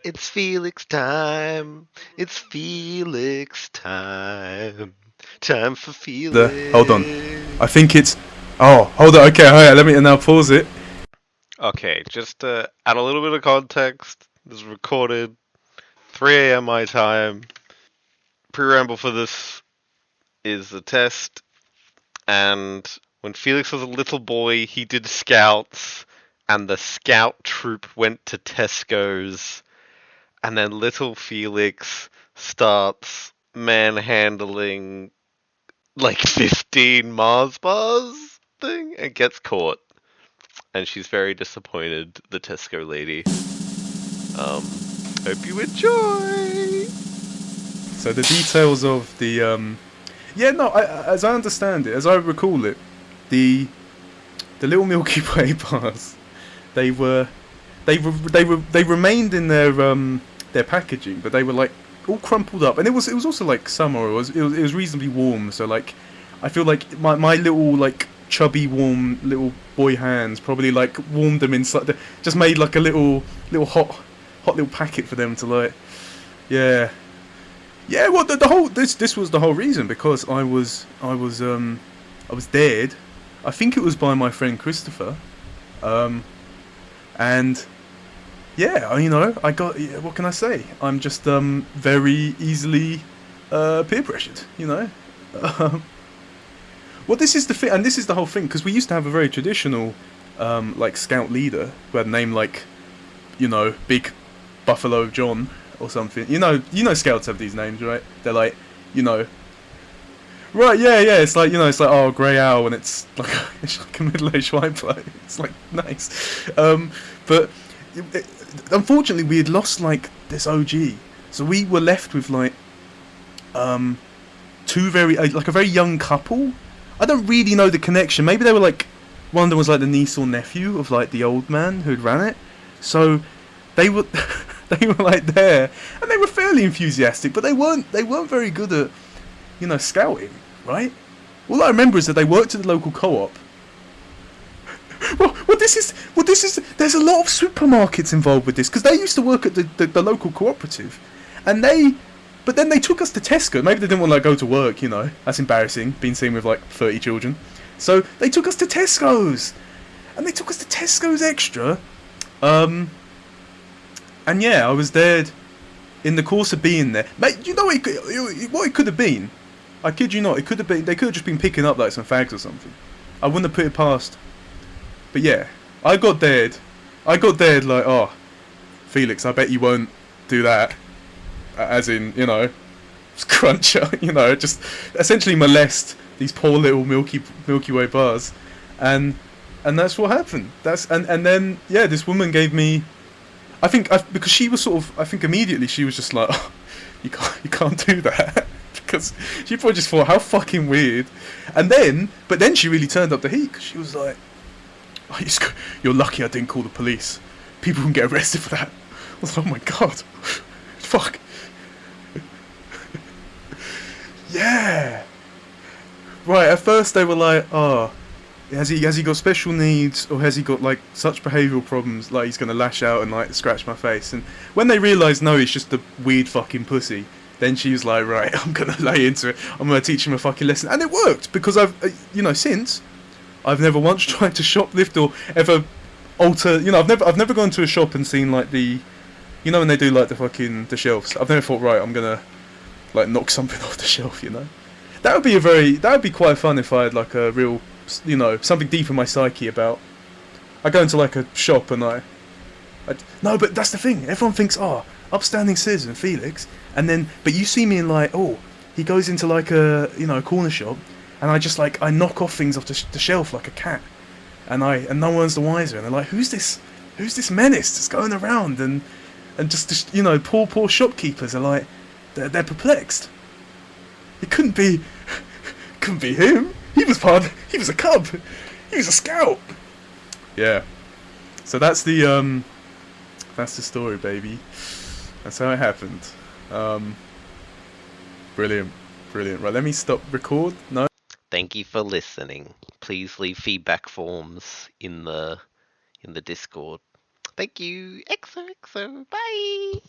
It's Felix time. It's Felix time. Time for Hold on. I Felix. think it's. Oh, hold on. Okay, alright, let me now pause it. Okay, just to add a little bit of context, this is recorded 3 a.m. my time. Preamble for this is a test, and when Felix was a little boy, he did scouts, and the scout troop went to Tesco's, and then little Felix starts manhandling like 15 Mars bars thing and gets caught. And she's very disappointed, the Tesco lady. Hope you enjoy! So the details of the yeah, no, as I understand it, as I recall it, the little Milky Way bars, they remained in their packaging, but they were like all crumpled up, and it was also like summer. It was reasonably warm, so like I feel like my little like chubby warm little boy hands probably like warmed them inside. Just made like a little hot little packet for them to like. Yeah, yeah. Well, the whole this was the whole reason, because I was dared. I think it was by my friend Christopher, and yeah, I got. Yeah, what can I say? I'm just very easily peer pressured. Well, this is the thing, and this is the whole thing, because we used to have a very traditional, like scout leader who had a name like, Big Buffalo John or something. Scouts have these names, right? They're like, right, yeah, yeah. It's like oh, Grey Owl, and it's like it's like a middle-aged white bloke. It's like nice, but unfortunately we had lost like this OG, so we were left with like two very like a very young couple. I don't really know the connection. Maybe they were like, one of them was like the niece or nephew of like the old man who'd ran it. So they were they were like there, and they were fairly enthusiastic, but they weren't very good at scouting, right? All I remember is that they worked at the local co-op. Well, this is. There's a lot of supermarkets involved with this, because they used to work at the local cooperative, and but then they took us to Tesco. Maybe they didn't want to go to work, That's embarrassing, being seen with like 30 children. So they took us to Tesco's, and they took us to Tesco's Extra. And yeah, I was there in the course of being there. Mate, what it could have been? I kid you not, it could have been. They could have just been picking up like some fags or something. I wouldn't have put it past. But yeah, I got dared like, oh, Felix, I bet you won't do that. As in, cruncher, just essentially molest these poor little Milky Way bars, and that's what happened. And then yeah, this woman gave me, because she was sort of, I think immediately she was just like, oh, you can't do that, because she probably just thought, how fucking weird. But then she really turned up the heat, because she was like, oh, you're lucky I didn't call the police. People can get arrested for that. I was like, oh my god, fuck. Yeah. Right. At first they were like, "Oh, has he got special needs, or has he got like such behavioural problems, like he's gonna lash out and like scratch my face?" And when they realised no, he's just a weird fucking pussy, then she was like, "Right, I'm gonna lay into it. I'm gonna teach him a fucking lesson." And it worked, because I've since I've never once tried to shoplift or ever alter. I've never gone to a shop and seen like the, when they do like the shelves. I've never thought, right, I'm gonna like knock something off the shelf, That would be quite fun if I had like a real, something deep in my psyche about. I go into like a shop and no, but that's the thing. Everyone thinks, oh, upstanding citizen Felix, and then but you see me in like, oh, he goes into like a a corner shop, and I knock off things off the shelf like a cat, and no one's the wiser, and they're like, who's this menace that's going around, and just poor shopkeepers are like. They're perplexed. It couldn't be him. He was a cub. He was a scout. Yeah. So that's the story, baby. That's how it happened. Brilliant. Right, let me stop record. No. Thank you for listening. Please leave feedback forms in the Discord. Thank you. XOXO. Bye.